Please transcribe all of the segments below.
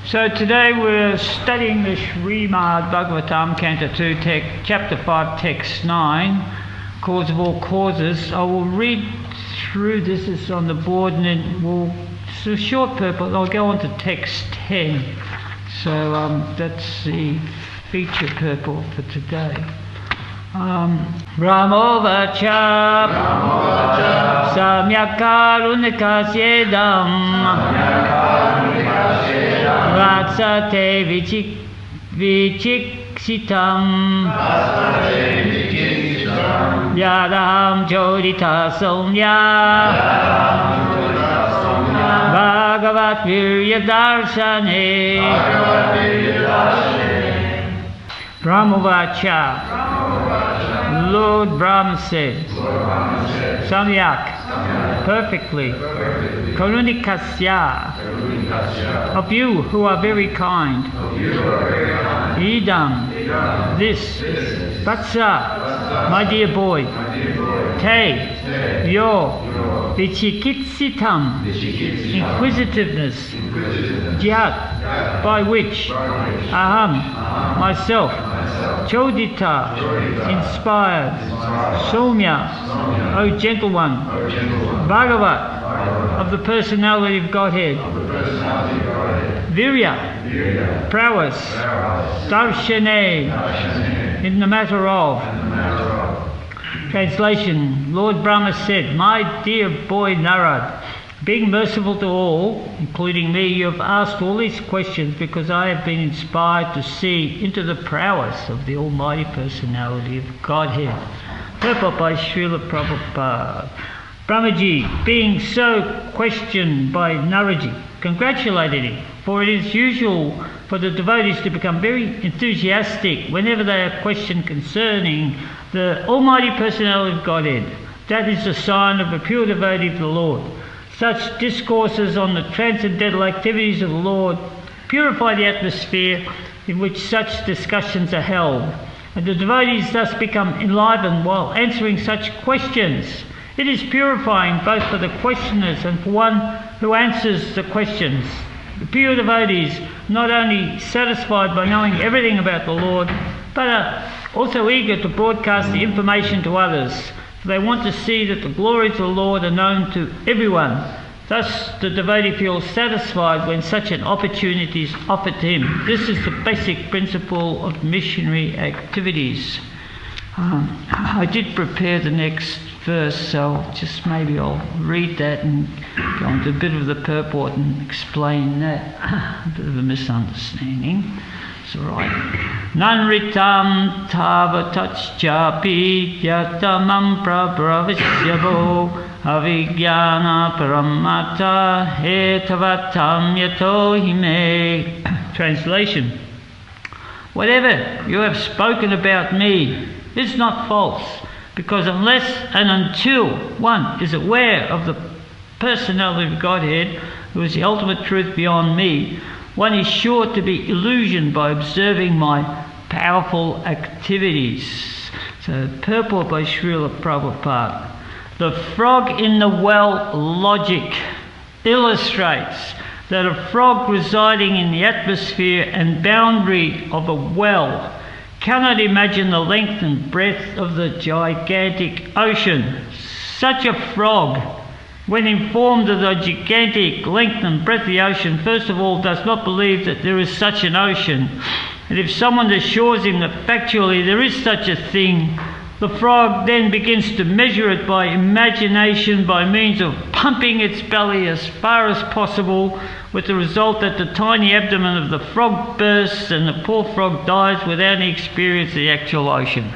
So today we're studying the Srimad Bhagavatam, Canto 2, Chapter 5, Text 9, Cause of All Causes. I will read through this, it's on the board, and then it's a short purport. I'll go on to Text 10. So that's the feature purport for today. Brahmo vacha samyakarunikasjedam vatsate vichiksitam yadaham chodita somya bhagavat virya darshane. Brahmo vacha, Lord Brahma said, Samyak, perfectly, Karunikasya, of you who are very kind, Idam, this, Vatsa, my dear boy, Te, your, Vichikitsitam, inquisitiveness, Jyat, by which, Aham, myself, Chodita, inspired, Soumya, O gentle one, Bhagavat, of the personality of Godhead, Virya, prowess, Darshane, in the matter of. Translation, Lord Brahma said, my dear boy Narad, being merciful to all, including me, you have asked all these questions because I have been inspired to see into the prowess of the Almighty Personality of Godhead. Purport by Srila Prabhupada. Brahmaji, being so questioned by Naraji, congratulated him, for it is usual for the devotees to become very enthusiastic whenever they are questioned concerning the Almighty Personality of Godhead. That is a sign of a pure devotee of the Lord. Such discourses on the transcendental activities of the Lord purify the atmosphere in which such discussions are held, and the devotees thus become enlivened while answering such questions. It is purifying both for the questioners and for one who answers the questions. The pure devotees not only satisfied by knowing everything about the Lord, but are also eager to broadcast the information to others. They want to see that the glories of the Lord are known to everyone. Thus, the devotee feels satisfied when such an opportunity is offered to him. This is the basic principle of missionary activities. I did prepare the next verse, so maybe I'll read that and go into a bit of the purport and explain that. A bit of a misunderstanding. It's all right. Nanritam tavatachjapi yatamam prabhravisyabo avigyana paramata etavatam yato hime. Translation. Whatever you have spoken about me is not false, because unless and until one is aware of the personality of Godhead, who is the ultimate truth beyond me, one is sure to be illusioned by observing my powerful activities. So, purport by Srila Prabhupada. The frog in the well logic illustrates that a frog residing in the atmosphere and boundary of a well cannot imagine the length and breadth of the gigantic ocean. Such a frog, when informed of the gigantic length and breadth of the ocean, first of all does not believe that there is such an ocean. And if someone assures him that factually there is such a thing, the frog then begins to measure it by imagination by means of pumping its belly as far as possible, with the result that the tiny abdomen of the frog bursts and the poor frog dies without any experience of the actual ocean.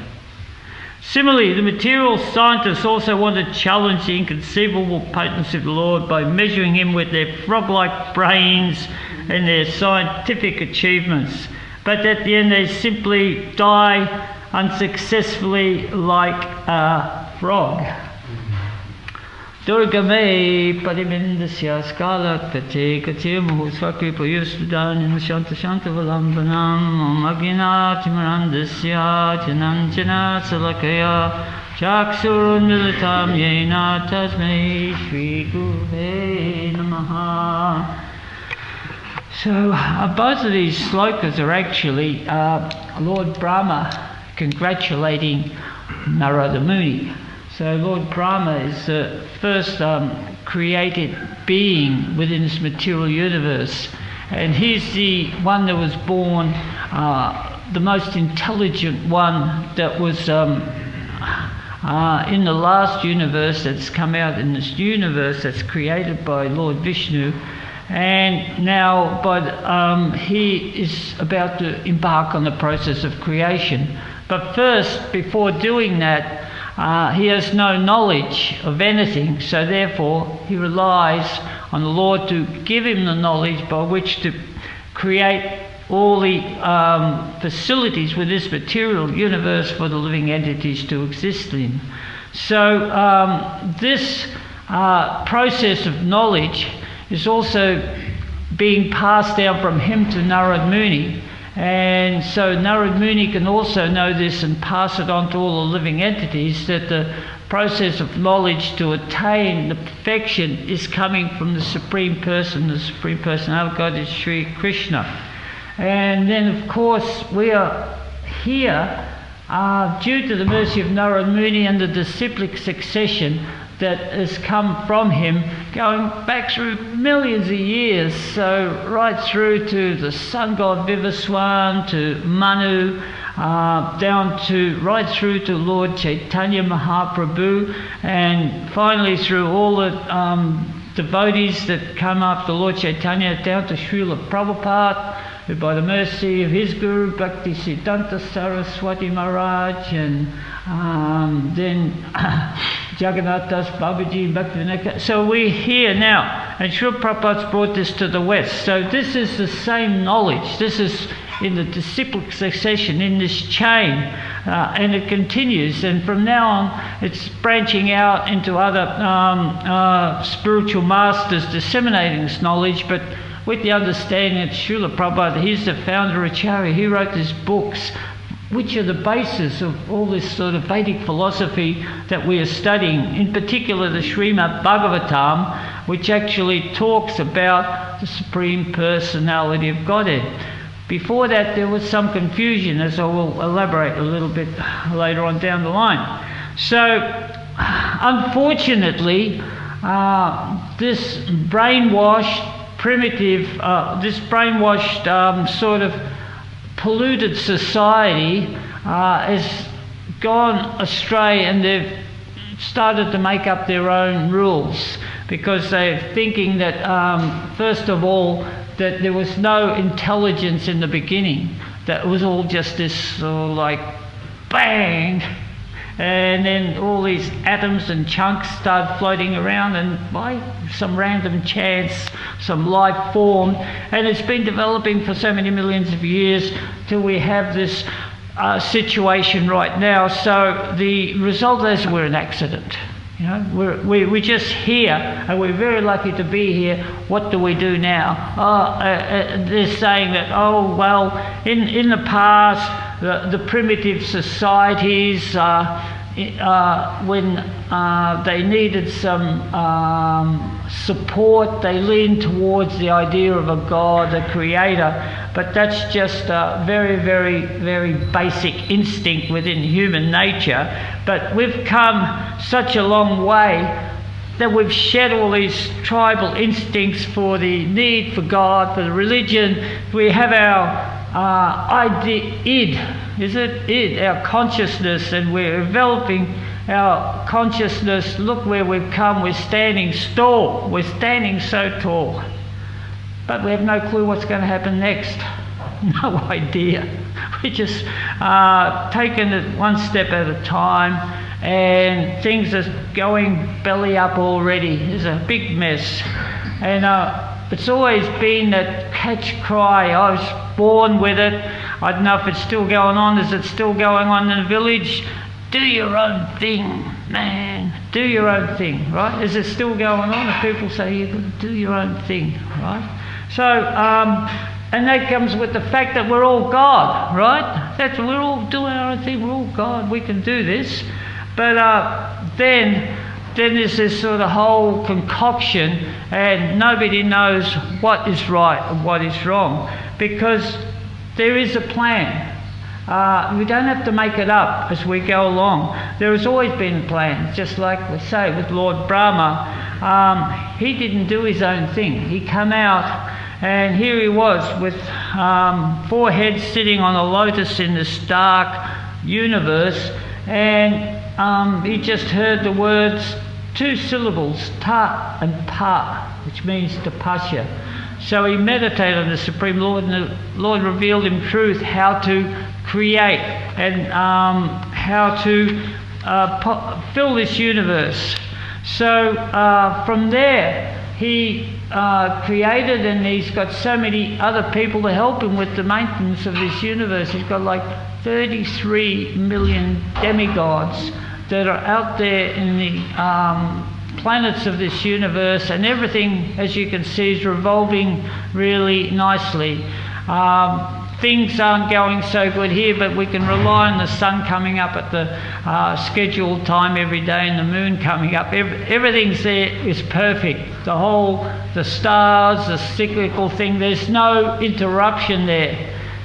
Similarly, the material scientists also want to challenge the inconceivable potency of the Lord by measuring him with their frog-like brains and their scientific achievements. But at the end they simply die unsuccessfully like a frog. Durgame parimindasya skalat pate katimuhu swakripa yusudan shanta shanta valambanam magina timarandasya jananjana salakaya chaksurun militam yena tasmai shri guruve namaha. So both of these slokas are actually Lord Brahma congratulating Narada Muni. So Lord Brahma is the first created being within this material universe, and he's the one that was born, the most intelligent one that was in the last universe that's come out in this universe that's created by Lord Vishnu. And now he is about to embark on the process of creation. But first, before doing that, he has no knowledge of anything, so therefore he relies on the Lord to give him the knowledge by which to create all the facilities with this material universe for the living entities to exist in. So this process of knowledge is also being passed down from him to Narad Muni, and so Narad Muni can also know this and pass it on to all the living entities, that the process of knowledge to attain the perfection is coming from the Supreme Person. The Supreme Personality of God is Sri Krishna. And then of course we are here due to the mercy of Narad Muni and the disciplic succession that has come from him, going back through millions of years, so right through to the sun god Vivaswan, to Manu, down to right through to Lord Chaitanya Mahaprabhu, and finally through all the devotees that come after Lord Chaitanya, down to Srila Prabhupada, who by the mercy of his Guru Bhakti Siddhanta Saraswati Maharaj, and then Jagannath Das Babaji, Bhaktivinoda. So we're here now, and Srila Prabhupada's brought this to the West. So this is the same knowledge. This is in the disciplic succession, in this chain, and it continues. And from now on, it's branching out into other spiritual masters disseminating this knowledge, but with the understanding that Srila Prabhupada, he's the founder of Acharya, he wrote these books which are the basis of all this sort of Vedic philosophy that we are studying, in particular the Srimad Bhagavatam, which actually talks about the Supreme Personality of Godhead. Before that there was some confusion, as I will elaborate a little bit later on down the line. So unfortunately, this brainwashed primitive, this brainwashed sort of polluted society has gone astray, and they've started to make up their own rules, because they're thinking that first of all that there was no intelligence in the beginning, that it was all just this sort of like bang, and then all these atoms and chunks started floating around, and by some random chance some life formed, and it's been developing for so many millions of years till we have this situation right now. So the result is we're an accident. You know, we're just here, and we're very lucky to be here. What do we do now? They're saying that, oh well, in the past, the primitive societies, when they needed some support, they leaned towards the idea of a God, a creator. But that's just a very, very, very basic instinct within human nature. But we've come such a long way that we've shed all these tribal instincts for the need for God, for the religion. We have our id, our consciousness, and we're developing our consciousness. Look where we've come. We're standing tall. We're standing so tall. But we have no clue what's going to happen next. No idea. We're just taking it one step at a time, and things are going belly up already. It's a big mess. And it's always been that catch cry. I was born with it. I don't know if it's still going on. Is it still going on in the village? Do your own thing, man. Do your own thing, right? Is it still going on? And people say you've got to do your own thing, right? So, and that comes with the fact that we're all God, right? We're all doing our own thing. We're all God. We can do this. But then then there's this sort of whole concoction, and nobody knows what is right and what is wrong, because there is a plan. We don't have to make it up as we go along. There has always been a plan, just like we say with Lord Brahma. He didn't do his own thing. He came out, and here he was with 4 heads sitting on a lotus in this dark universe, and he just heard the words, 2 syllables, ta and pa, which means tapasya. So he meditated on the Supreme Lord, and the Lord revealed him truth, how to create and how to fill this universe. So from there he created, and he's got so many other people to help him with the maintenance of this universe. He's got like 33 million demigods that are out there in the planets of this universe, and everything, as you can see, is revolving really nicely. Things aren't going so good here, but we can rely on the sun coming up at the scheduled time every day, and the moon coming up. Everything's there is perfect. The stars, the cyclical thing, there's no interruption there.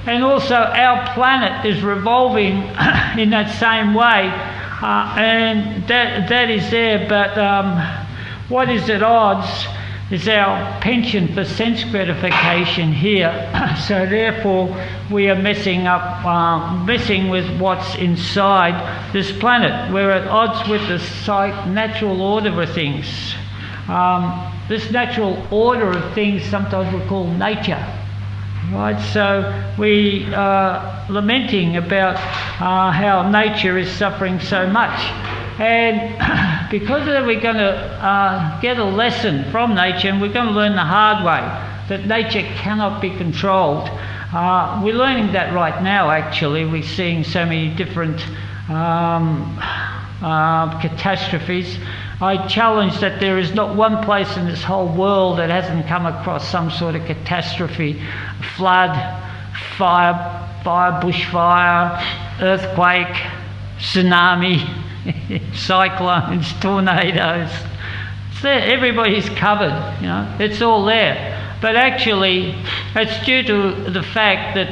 And also our planet is revolving in that same way, and that is there. But what is at odds is our penchant for sense gratification here. So therefore we are messing with what's inside this planet. We're at odds with the natural order of things. This natural order of things sometimes we call nature. Right, so we are lamenting about how nature is suffering so much. And because of that, we're going to get a lesson from nature, and we're going to learn the hard way that nature cannot be controlled. We're learning that right now, actually. We're seeing so many different catastrophes. I challenge that there is not one place in this whole world that hasn't come across some sort of catastrophe. Flood, fire, bushfire, earthquake, tsunami, cyclones, tornadoes. It's there. Everybody's covered, it's all there. But actually, it's due to the fact that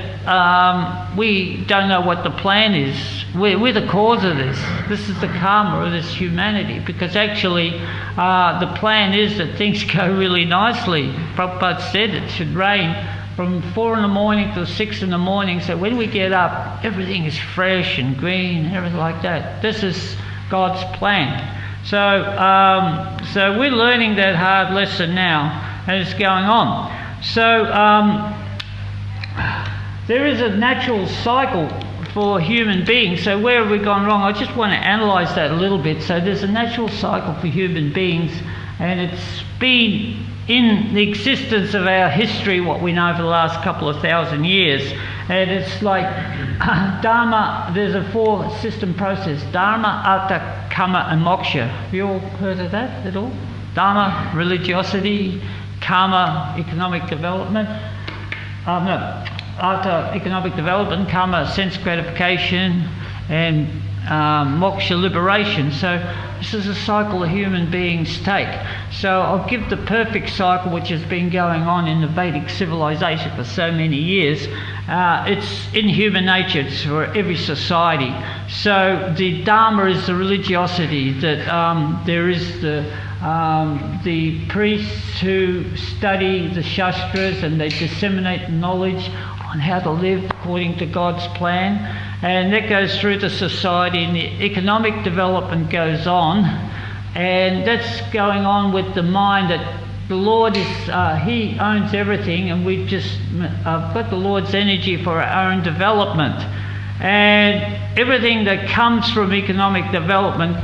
we don't know what the plan is. We're the cause of this. This is the karma of this humanity, because actually the plan is that things go really nicely. Prabhupada said it should rain from 4 in the morning till 6 in the morning, so when we get up, everything is fresh and green, everything like that. This is God's plan. So we're learning that hard lesson now, and it's going on. So there is a natural cycle for human beings. So where have we gone wrong? I just want to analyse that a little bit. So there's a natural cycle for human beings, and it's been in the existence of our history, what we know for the last couple of 1,000 years. And it's like Dharma, there's a 4-system process: Dharma, Artha, Kama and Moksha. Have you all heard of that at all? Dharma, religiosity; Karma, economic development. Artha, economic development; Kama, sense gratification; and Moksha, liberation. So this is a cycle that human beings take. So I'll give the perfect cycle, which has been going on in the Vedic civilization for so many years. It's in human nature. It's for every society. So the Dharma is the religiosity, that there is the priests who study the Shastras, and they disseminate knowledge on how to live according to God's plan, and that goes through the society, and the economic development goes on, and that's going on with the mind that the Lord is, He owns everything, and we've just got the Lord's energy for our own development. And everything that comes from economic development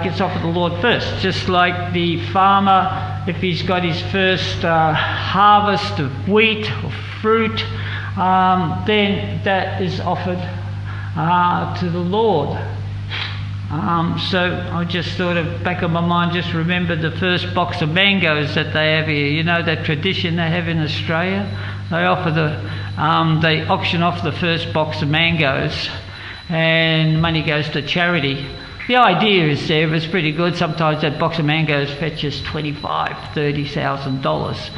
gets offered to the Lord first. Just like the farmer, if he's got his first harvest of wheat or fruit, then that is offered to the Lord. So I just sort of, back of my mind, just remembered the first box of mangoes that they have here. You know that tradition they have in Australia? They offer they auction off the first box of mangoes, and money goes to charity. the idea is there, it's pretty good. Sometimes that box of mangoes fetches $25,000-$30,000.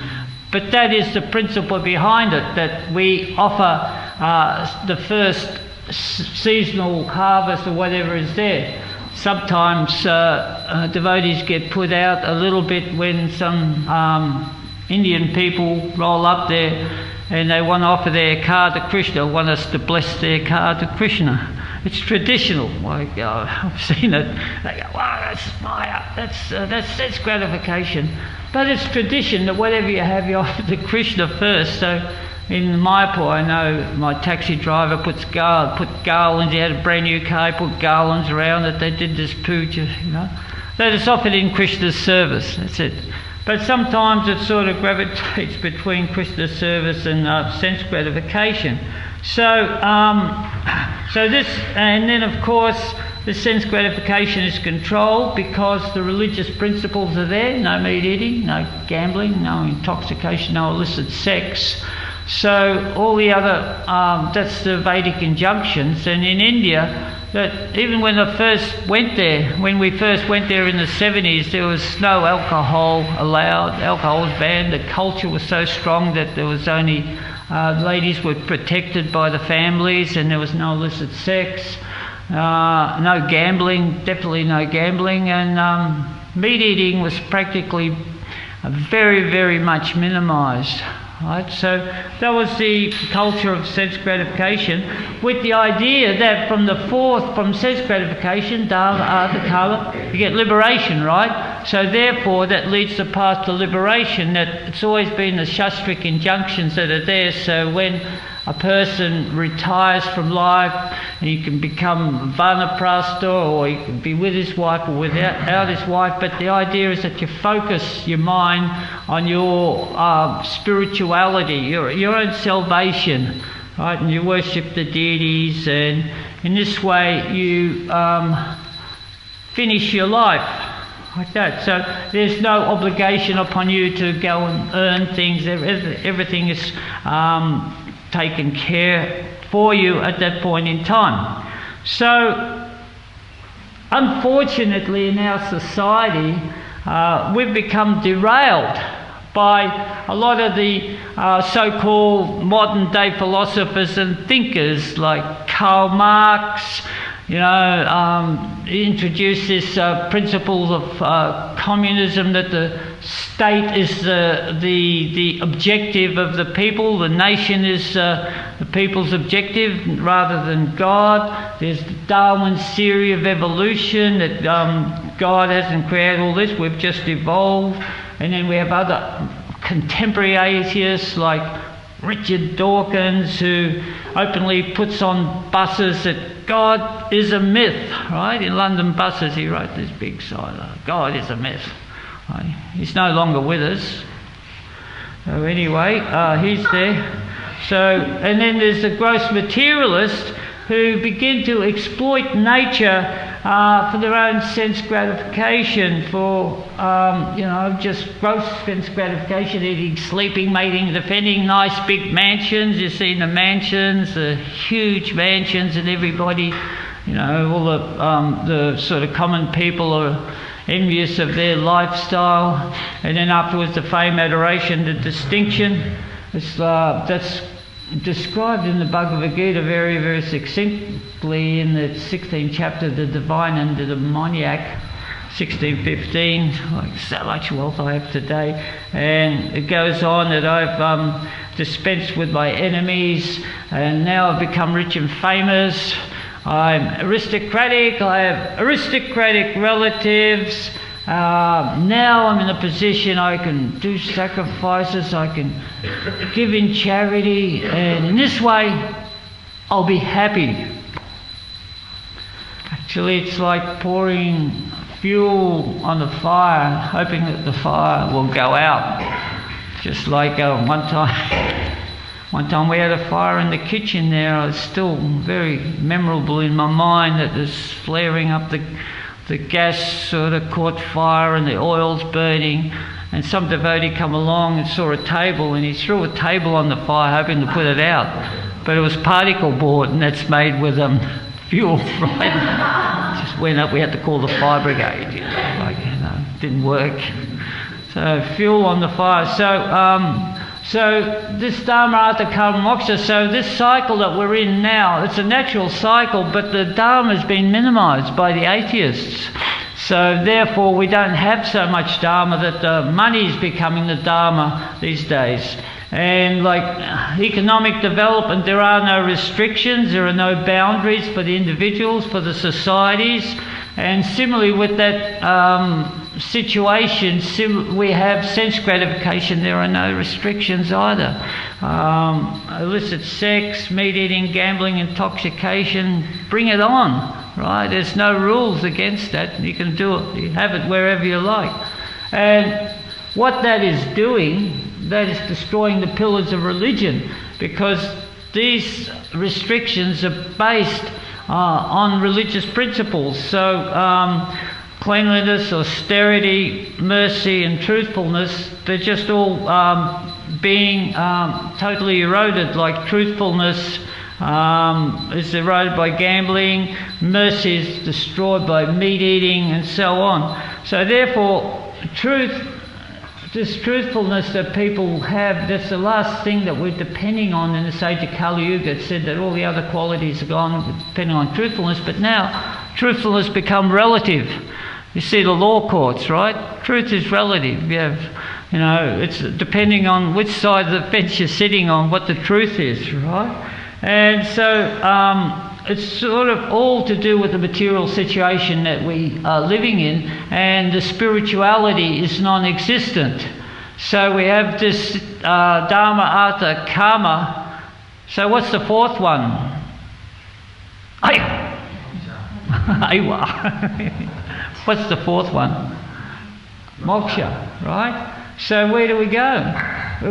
But that is the principle behind it, that we offer the first seasonal harvest or whatever is there. Sometimes devotees get put out a little bit when some Indian people roll up there and they want to offer their car to Krishna, want us to bless their car to Krishna. It's traditional. Like, I've seen it. They go, wow, that's gratification. But it's tradition that whatever you have, you offer to Krishna first. So in Mayapur, I know my taxi driver put garlands. He had a brand new car, he put garlands around it. They did this puja, That is offered in Krishna's service. That's it. But sometimes it sort of gravitates between Krishna's service and sense gratification. So this, and then of course, the sense gratification is controlled because the religious principles are there: no meat eating, no gambling, no intoxication, no illicit sex. So all the other, that's the Vedic injunctions. And in India, that even when we first went there in the 70s, there was no alcohol allowed. Alcohol was banned. The culture was so strong that there was only ladies were protected by the families, and there was no illicit sex, no gambling, definitely no gambling, and meat eating was practically very, very much minimised. Right? So that was the culture of sense gratification, with the idea that from sense gratification, dharma, artha, kama, you get liberation, right? So therefore that leads the path to liberation. That it's always been the shastric injunctions that are there. So when a person retires from life, and he can become vanaprastha, or he can be with his wife or without his wife, but the idea is that you focus your mind on your spirituality, your own salvation, right? And you worship the deities, and in this way you finish your life like that. So there's no obligation upon you to go and earn things. Everything is taken care for you at that point in time. So unfortunately in our society we've become derailed by a lot of the so-called modern day philosophers and thinkers like Karl Marx. He introduced this principles of communism, that the state is the objective of the people, the nation is the people's objective rather than God. There's Darwin's theory of evolution, that God hasn't created all this, we've just evolved. And then we have other contemporary atheists like Richard Dawkins, who openly puts on buses that God is a myth, right? In London buses he wrote this big sign, God is a myth. Right? He's no longer with us. So anyway, he's there. So, and then there's the gross materialists who begin to exploit nature for their own sense gratification, for just gross sense gratification, eating, sleeping, mating, defending nice big mansions. You see the mansions, the huge mansions, and everybody, all the sort of common people are envious of their lifestyle. And then afterwards the fame, adoration, the distinction. That's described in the Bhagavad Gita very, very succinctly in the 16th chapter, the divine and the demoniac, 16:15, like so much wealth I have today. And it goes on that I've dispensed with my enemies, and now I've become rich and famous. I'm aristocratic, I have aristocratic relatives. Now I'm in a position I can do sacrifices, I can give in charity, and in this way I'll be happy. Actually, it's like pouring fuel on the fire, hoping that the fire will go out. Just like one time we had a fire in the kitchen there. It's still very memorable in my mind, that was flaring up, the gas sort of caught fire and the oil's burning, and some devotee come along and saw a table, and he threw a table on the fire hoping to put it out, but it was particle board, and that's made with fuel, right? went up, we had to call the fire brigade. Didn't work. So fuel on the fire. So this Dharma Artha Kama Moksha, so this cycle that we're in now, it's a natural cycle, but the Dharma has been minimized by the atheists. So therefore we don't have so much Dharma, that the money is becoming the Dharma these days. And like economic development, there are no restrictions, there are no boundaries for the individuals, for the societies. And similarly with that situation, we have sense gratification, there are no restrictions either. Illicit sex, meat eating, gambling, intoxication, bring it on, right? There's no rules against that. You can do it, you have it wherever you like. And what that is doing, that is destroying the pillars of religion, because these restrictions are based on religious principles. So cleanliness, austerity, mercy and truthfulness, they're just all being totally eroded. Like truthfulness is eroded by gambling, mercy is destroyed by meat eating and so on. So therefore this truthfulness that people have, that's the last thing that we're depending on in this age of Kali Yuga. It said that all the other qualities are gone depending on truthfulness, but now truthfulness become relative. You see the law courts, right? Truth is relative. You have, it's depending on which side of the fence you're sitting on, what the truth is, right? And so it's sort of all to do with the material situation that we are living in, and the spirituality is non-existent. So we have this Dharma, Artha, Kama. So what's the fourth one? Aiwa. What's the fourth one? Moksha, right? So where do we go?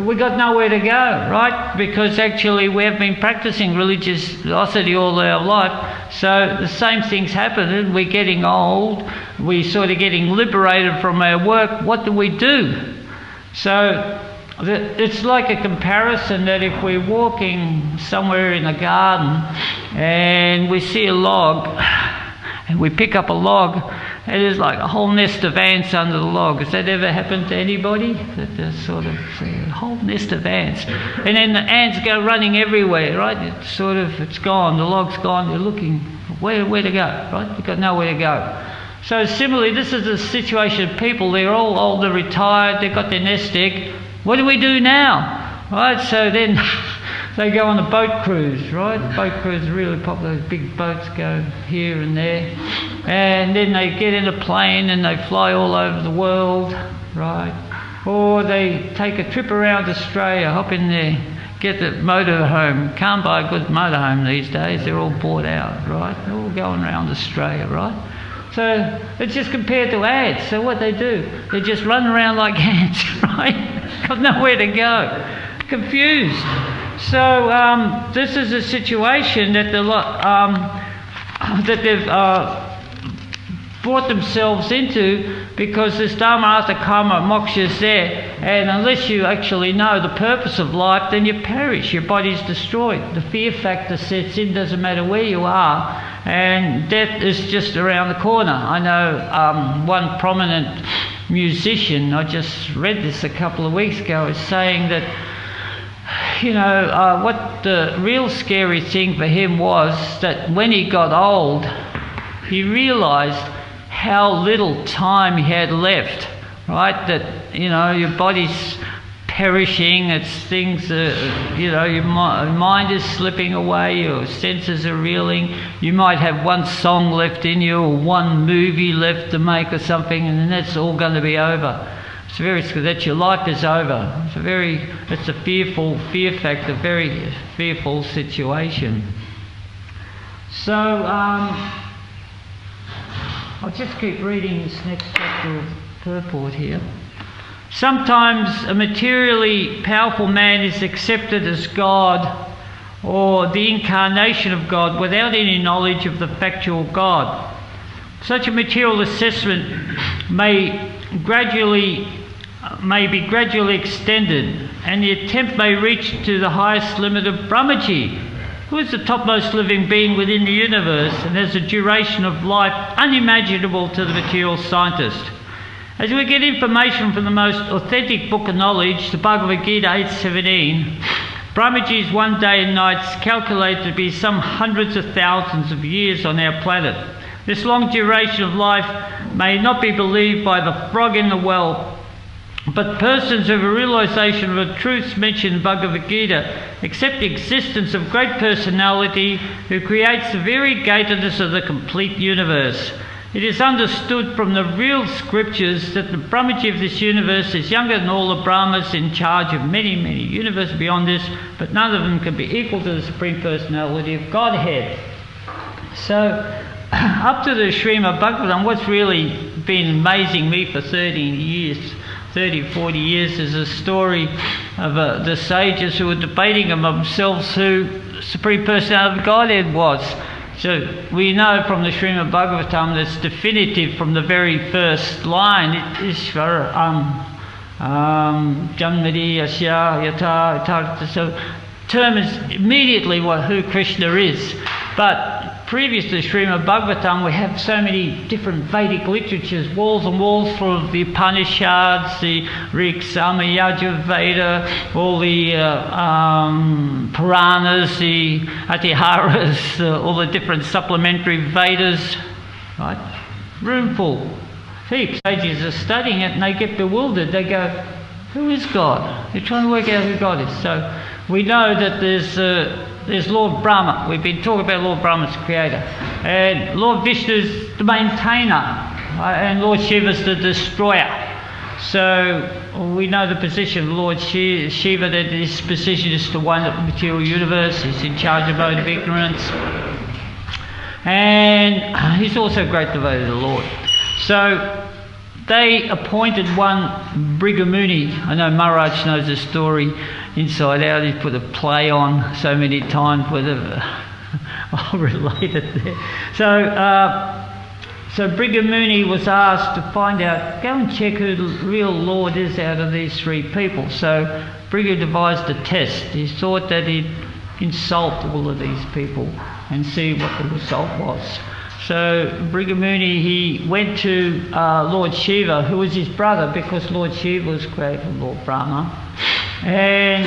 We got nowhere to go, right? Because actually we have been practicing religiosity all our life. So the same things happen. We're getting old. We're sort of getting liberated from our work. What do? So it's like a comparison that if we're walking somewhere in a garden and we see a log and we pick up a log, and there's like a whole nest of ants under the log. Has that ever happened to anybody? That there's sort of a whole nest of ants. And then the ants go running everywhere, right? It's gone, the log's gone, they're looking where to go, right? They've got nowhere to go. So similarly, this is the situation of people. They're all older, retired, they've got their nest egg. What do we do now? Right? So then they go on a boat cruise, right? Boat cruise is really popular. Big boats go here and there. And then they get in a plane and they fly all over the world, right? Or they take a trip around Australia, hop in there, get the motorhome. Can't buy a good motorhome these days. They're all bought out, right? They're all going around Australia, right? So it's just compared to ants. So what they do, they just run around like ants, right? Got nowhere to go. Confused. So this is a situation that they've brought themselves into, because this Dharma, Artha, Kama, Moksha is there, and unless you actually know the purpose of life, then you perish, your body's destroyed. The fear factor sets in, doesn't matter where you are, and death is just around the corner. I know one prominent musician, I just read this a couple of weeks ago, is saying that what the real scary thing for him was that when he got old, he realised how little time he had left, right? That, your body's perishing, it's things, your mind is slipping away, your senses are reeling. You might have one song left in you or one movie left to make or something, and then that's all going to be over. That your life is over. It's a fear factor, very fearful situation. So I'll just keep reading this next chapter of purport here. Sometimes a materially powerful man is accepted as God or the incarnation of God without any knowledge of the factual God. Such a material assessment may be gradually extended, and the attempt may reach to the highest limit of Brahmaji. who is the topmost living being within the universe and has a duration of life unimaginable to the material scientist. As we get information from the most authentic book of knowledge, the Bhagavad Gita 8:17, Brahmaji's 1 day and night is calculated to be some hundreds of thousands of years on our planet. This long duration of life may not be believed by the frog in the well, but persons who have a realization of the truths mentioned in Bhagavad Gita accept the existence of great personality who creates the variegatedness of the complete universe. It is understood from the real scriptures that the Brahmaji of this universe is younger than all the Brahmas in charge of many, many universes beyond this, but none of them can be equal to the Supreme Personality of Godhead. So, up to the Srimad Bhagavatam, what's really been amazing me for 40 years is a story of the sages who were debating among themselves who the Supreme Personality of Godhead was. So we know from the Srimad Bhagavatam that's definitive from the very first line. It is Janmadi Asya Yata. So determines immediately who Krishna is. But previous to Srimad Bhagavatam, we have so many different Vedic literatures, walls and walls full of the Upanishads, the Rig, Sama, Yajur Veda, all the Puranas, the Atiharas, all the different supplementary Vedas, right? Room full. Heaps. Sages are studying it and they get bewildered. They go, who is God? They're trying to work out who God is. So we know that there's Lord Brahma. We've been talking about Lord Brahma's creator. And Lord Vishnu's the maintainer. And Lord Shiva's the destroyer. So we know the position of Lord Shiva, that his position is to one of the material universe. He's in charge of mode of ignorance. And he's also a great devotee of the Lord. So they appointed one Brigamuni. I know Maharaj knows the story inside out. He's put a play on so many times with I'll relate it there. So Brigamuni was asked to find out, go and check who the real Lord is out of these three people. So Brigu devised a test. He thought that he'd insult all of these people and see what the result was. So Brigamuni, he went to Lord Shiva, who was his brother, because Lord Shiva was created from Lord Brahma. And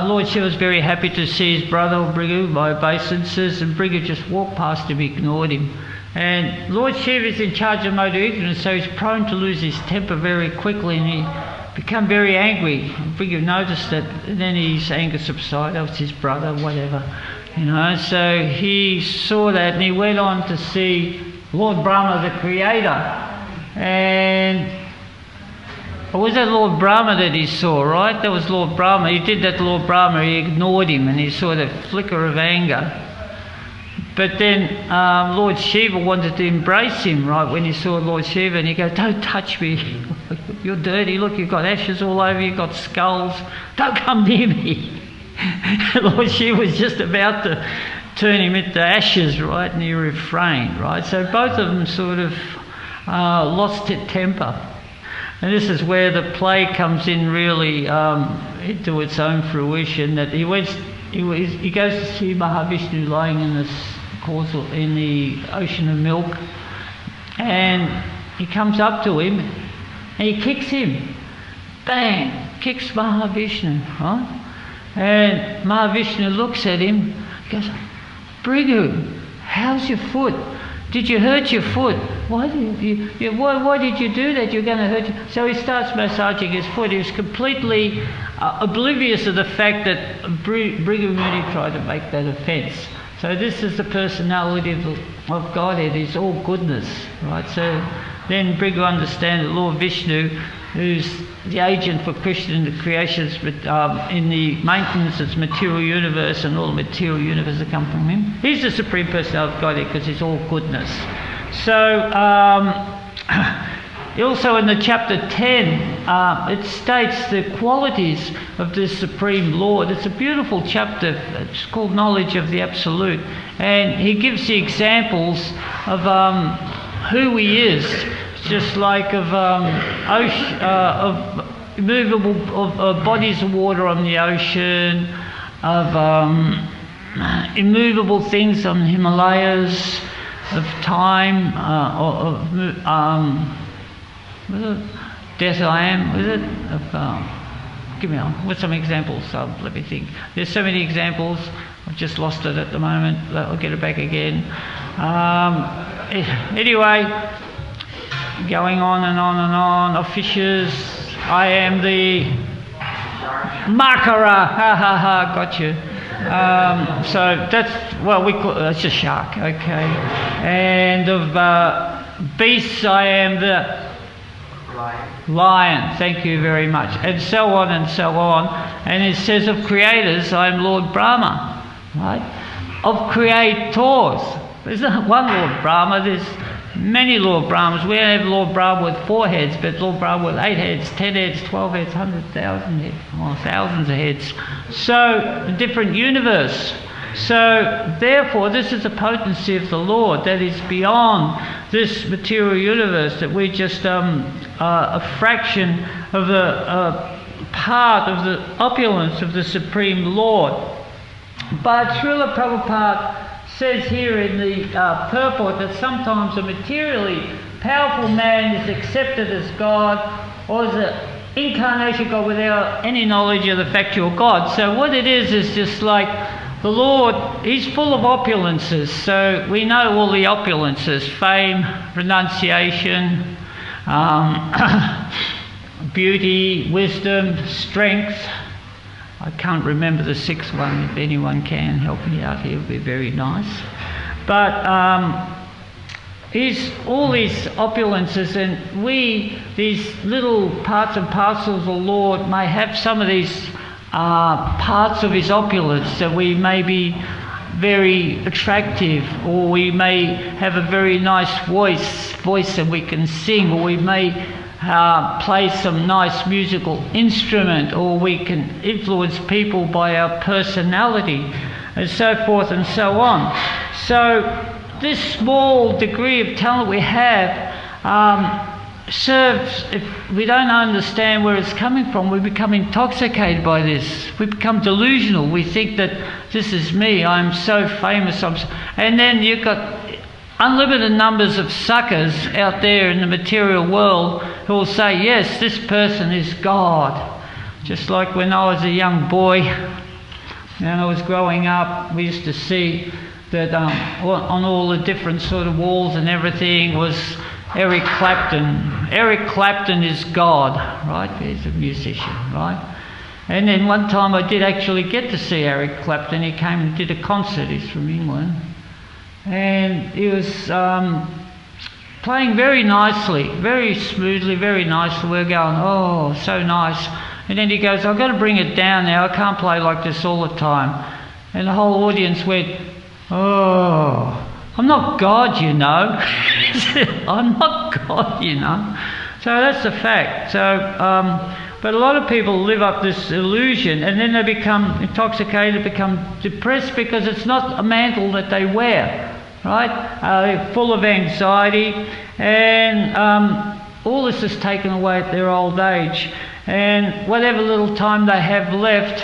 Lord Shiva was very happy to see his brother Brigu by obeisances, and Brigu just walked past him, ignored him. And Lord Shiva is in charge of mode of ignorance, so he's prone to lose his temper very quickly, and he became very angry. And Brigu noticed that, and then his anger subsided. That was his brother, whatever. You know, so he saw that and he went on to see Lord Brahma, the creator. And it was that Lord Brahma that he saw, right? That was Lord Brahma. He did that to Lord Brahma, he ignored him and he saw that flicker of anger. But then Lord Shiva wanted to embrace him, right, when he saw Lord Shiva, and he goes, don't touch me. You're dirty. Look, you've got ashes all over you, you've got skulls. Don't come near me. Lord Shiva was just about to turn him into ashes, right, and he refrained, right? So both of them sort of lost their temper. And this is where the play comes in really into its own fruition, that he goes to see Mahavishnu lying in the ocean of milk, and he comes up to him and he kicks him. Bang! Kicks Mahavishnu, right? And Mahavishnu looks at him, goes, Brigu, how's your foot? Did you hurt your foot? Why did you do that? You're going to hurt you. So he starts massaging his foot. He was completely oblivious of the fact that Brigu Muni tried to make that offence. So this is the personality of Godhead. He's all goodness, right? So then Brigu understands that Lord Vishnu, who's the agent for Krishna in the creations, in the maintenance of the material universe, and all the material universe that come from him. He's the Supreme Personality of Godhead because he's all goodness. So also in the chapter 10, it states the qualities of this Supreme Lord. It's a beautiful chapter. It's called Knowledge of the Absolute. And he gives the examples of who he is. Just like of movable bodies of water on the ocean, of immovable things on the Himalayas, of time, was it death I am, was it? Give me what's some examples? Let me think. There's so many examples. I've just lost it at the moment. I'll get it back again. Anyway, going on and on and on. Of fishes, I am the Makara. Ha ha ha. Got you. So that's we call it's a shark. Okay. And of beasts, I am the lion. Thank you very much. And so on and so on. And it says of creators, I am Lord Brahma. Right? Of creators. There's not one Lord Brahma, there's many Lord Brahmas. We don't have Lord Brahma with 4 heads, but Lord Brahma with 8 heads, 10 heads, 12 heads, 100,000 heads, thousands of heads. So, a different universe. So, therefore, this is the potency of the Lord that is beyond this material universe, that we're just a fraction of the part of the opulence of the Supreme Lord. But Srila Prabhupada says here in the purport that sometimes a materially powerful man is accepted as God, or as an incarnation God without any knowledge of the factual God. So what it is just like the Lord, He's full of opulences. So we know all the opulences: fame, renunciation, beauty, wisdom, strength. I can't remember the 6th one. If anyone can help me out here, it would be very nice. But all these opulences, and we, these little parts and parcels of the Lord, may have some of these parts of His opulence, that we may be very attractive, or we may have a very nice voice that we can sing, or we may play some nice musical instrument, or we can influence people by our personality, and so forth and so on. So this small degree of talent we have serves, if we don't understand where it's coming from, we become intoxicated by this. We become delusional. We think that this is me, I'm so famous, and then you've got unlimited numbers of suckers out there in the material world who will say, yes, this person is God. Just like when I was a young boy and I was growing up, we used to see that on all the different sort of walls and everything was Eric Clapton. Eric Clapton is God, right? He's a musician, right? And then one time I did actually get to see Eric Clapton. He came and did a concert. He's from England. And he was playing very nicely, very smoothly, very nicely. We're going, oh, so nice. And then he goes, I've got to bring it down now. I can't play like this all the time. And the whole audience went, oh, I'm not God, you know. I'm not God, you know. So that's the fact. So, but a lot of people live up this illusion, and then they become intoxicated, become depressed, because it's not a mantle that they wear. Right? They're full of anxiety, and all this is taken away at their old age. And whatever little time they have left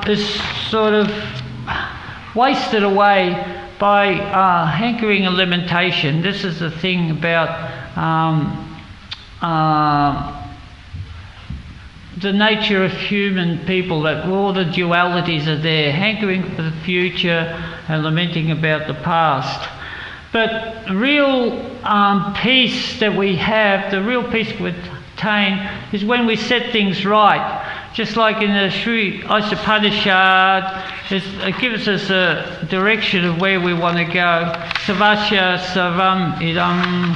is sort of wasted away by hankering and limitation. This is the thing about the nature of human people, that all the dualities are there, hankering for the future and lamenting about the past. But real peace that we have, the real peace we attain, is when we set things right. Just like in the Sri Upanishad, it gives us a direction of where we want to go. Savasya savam idam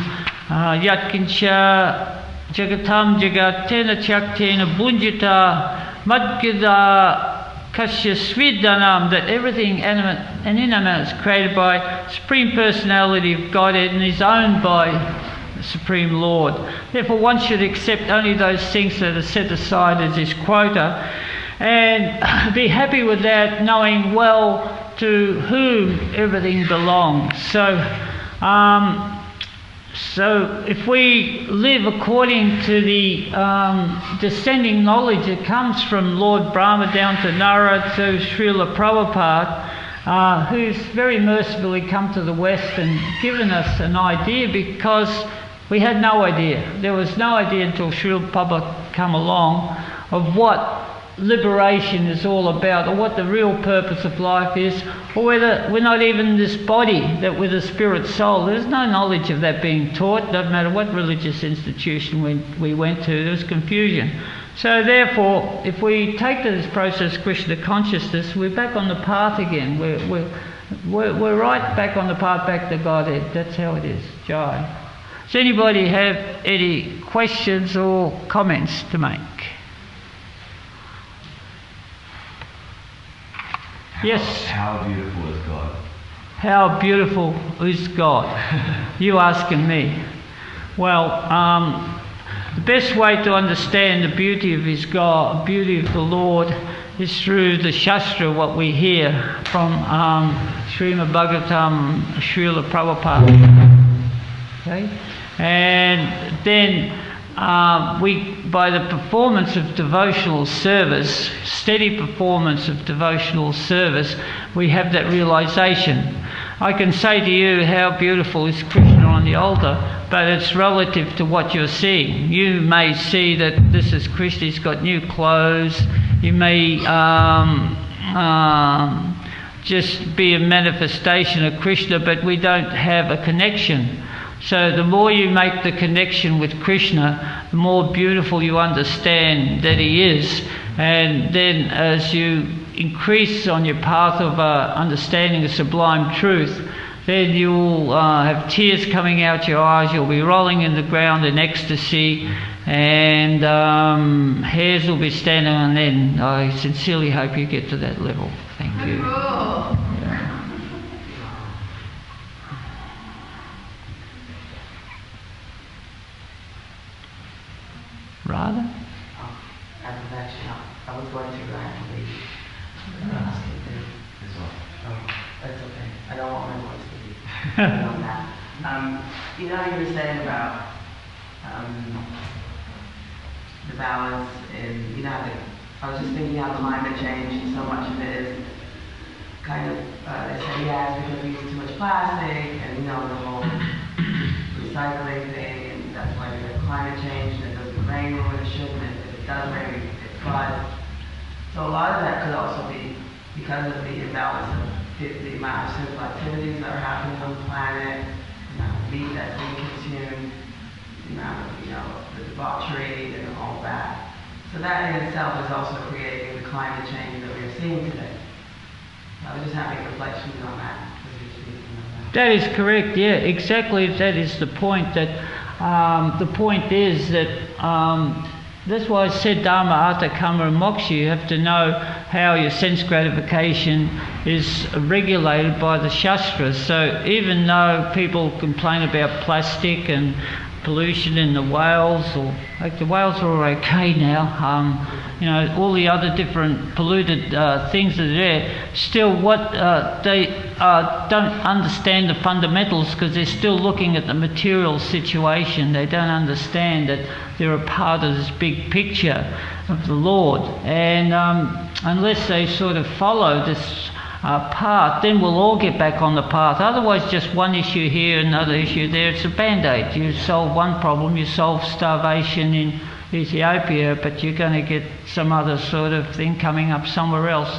yatkincha jagatam jagatena chaktena bunjita madgida kasya svidanam, that everything animate and inanimate is created by Supreme Personality of Godhead and is owned by the Supreme Lord. Therefore one should accept only those things that are set aside as his quota, and be happy with that, knowing well to whom everything belongs. So So if we live according to the descending knowledge that comes from Lord Brahma down to Nara to Srila Prabhupada, who's very mercifully come to the West and given us an idea, because we had no idea. There was no idea until Srila Prabhupada come along of what liberation is all about, or what the real purpose of life is, or whether we're not even this body, that we're the spirit soul. There's no knowledge of that being taught. Doesn't matter what religious institution we went to, there was confusion. So therefore, if we take this process Krishna consciousness, we're back on the path again. We're right back on the path back to Godhead. That's how it is. Jai. Does anybody have any questions or comments to make? Yes. How beautiful is God? How beautiful is God? You asking me? Well, the best way to understand the beauty of His God, beauty of the Lord, is through the Shastra, what we hear from Srimad Bhagavatam, Srila Prabhupada. Okay? And then by the performance of devotional service, steady performance of devotional service, we have that realization. I can say to you how beautiful is Krishna on the altar, but it's relative to what you're seeing. You may see that this is Krishna, he's got new clothes. You may just be a manifestation of Krishna, but we don't have a connection. So the more you make the connection with Krishna, the more beautiful you understand that He is. And then as you increase on your path of understanding the sublime truth, then you'll have tears coming out your eyes, you'll be rolling in the ground in ecstasy, and hairs will be standing on end. I sincerely hope you get to that level. Thank you. Radha? I was going to leave. That's okay. I don't want my voice to be on that. You were saying about the balance in, I was just thinking how climate change, so much of it is kind of, they say, yeah, it's because we use too much plastic, and the whole recycling thing, and that's why we have climate change, and it doesn't rain when it shouldn't, and if it does rain, it floods. So a lot of that could also be because of the imbalance of the amount of simple activities that are happening on the planet, the amount of meat that's being consumed, the amount of the debauchery and all that. So that in itself is also creating the climate change that we're seeing today. I was just having reflections on that. That is correct, yeah, exactly. That is the point. That the point is that that's why I said Dharma, Artha, Karma and Moksha. You have to know how your sense gratification is regulated by the Shastras. So even though people complain about plastic and pollution in the whales, or like the whales are okay now, all the other different polluted things that are there, still what they don't understand the fundamentals, because they're still looking at the material situation. They don't understand that they're a part of this big picture of the Lord, and unless they sort of follow this path, then we'll all get back on the path. Otherwise, just one issue here, another issue there, it's a band-aid. You solve one problem, you solve starvation in Ethiopia, but you're going to get some other sort of thing coming up somewhere else.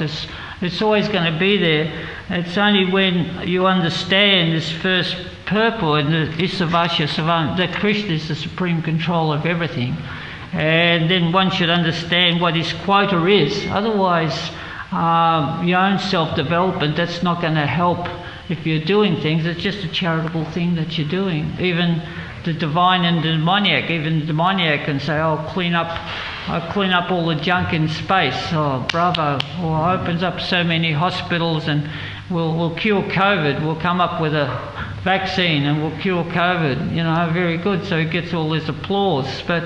It's always going to be there. It's only when you understand this first purport in the Isavasya Savan, that Krishna is the supreme control of everything, and then one should understand what his quota is. Otherwise, your own self-development, that's not going to help if you're doing things. It's just a charitable thing that you're doing. Even the divine and the demoniac, even the demoniac can say, I'll clean up all the junk in space. Oh, bravo. Or opens up so many hospitals and we'll cure COVID. We'll come up with a vaccine and we'll cure COVID. Very good. So he gets all this applause. But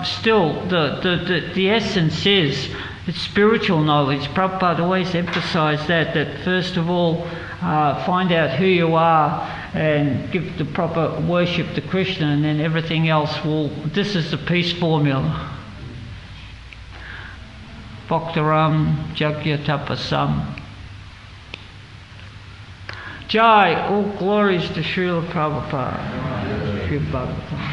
still, the essence is It's spiritual knowledge. Prabhupada always emphasised that first of all, find out who you are and give the proper worship to Krishna, and then everything else will... This is the peace formula. Bhaktaram Jagya Tapasam. Jai, all glories to Srila Prabhupada. Sri Bhagavatam.